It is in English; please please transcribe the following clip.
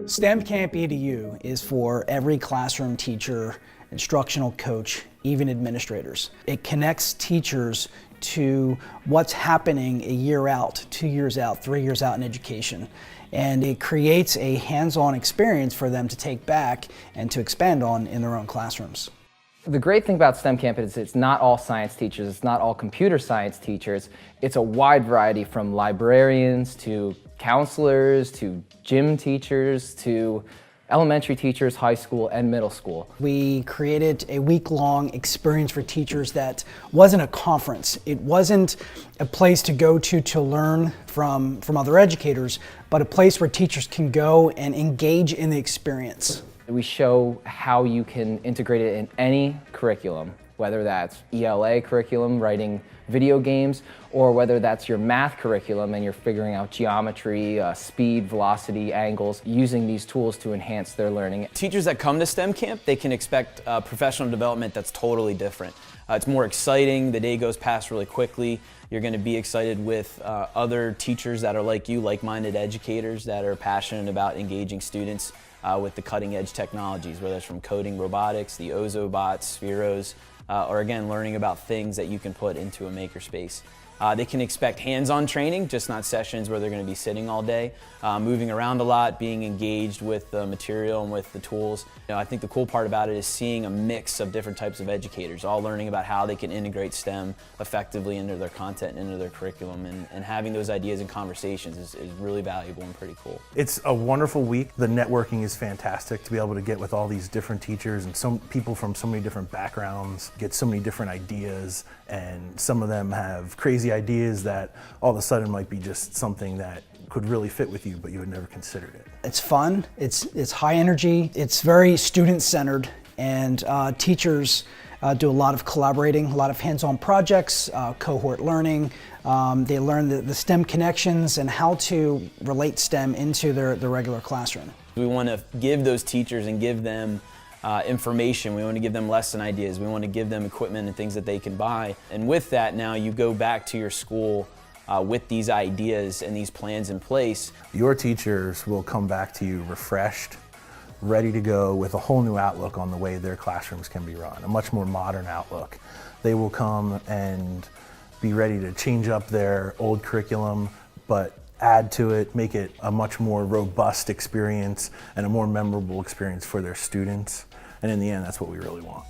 STEM Camp EDU is for every classroom teacher, instructional coach, even administrators. It connects teachers to what's happening a year out, 2 years out, 3 years out in education. And it creates a hands-on experience for them to take back and to expand on in their own classrooms. The great thing about STEM Camp is it's not all science teachers, it's not all computer science teachers. It's a wide variety from librarians to counselors to gym teachers to elementary teachers, high school and middle school. We created a week-long experience for teachers that wasn't a conference. It wasn't a place to go to learn from other educators, but a place where teachers can go and engage in the experience. We show how you can integrate it in any curriculum, whether that's ELA curriculum, writing video games, or whether that's your math curriculum and you're figuring out geometry, speed, velocity, angles, using these tools to enhance their learning. Teachers that come to STEM Camp, they can expect professional development that's totally different. It's more exciting, the day goes past really quickly. You're going to be excited with other teachers that are like you, like-minded educators that are passionate about engaging students with the cutting-edge technologies, whether it's from coding robotics, the Ozobots, Spheros, or again, learning about things that you can put into a makerspace. They can expect hands-on training, just not sessions where they're going to be sitting all day, moving around a lot, being engaged with the material and with the tools. I think the cool part about it is seeing a mix of different types of educators, all learning about how they can integrate STEM effectively into their content, into their curriculum, and having those ideas and conversations is really valuable and pretty cool. It's a wonderful week. The networking is fantastic to be able to get with all these different teachers and some people from so many different backgrounds, get so many different ideas, and some of them have crazy ideas that all of a sudden might be just something that could really fit with you, but you had never considered it. It's fun, it's high energy, it's very student-centered, and teachers do a lot of collaborating, a lot of hands-on projects, cohort learning. They learn the STEM connections and how to relate STEM into their regular classroom. We want to give those teachers and give them information. We want to give them lesson ideas. We want to give them equipment and things that they can buy. And with that, now you go back to your school with these ideas and these plans in place. Your teachers will come back to you refreshed, ready to go with a whole new outlook on the way their classrooms can be run, a much more modern outlook. They will come and be ready to change up their old curriculum, but add to it, make it a much more robust experience and a more memorable experience for their students. And in the end, that's what we really want.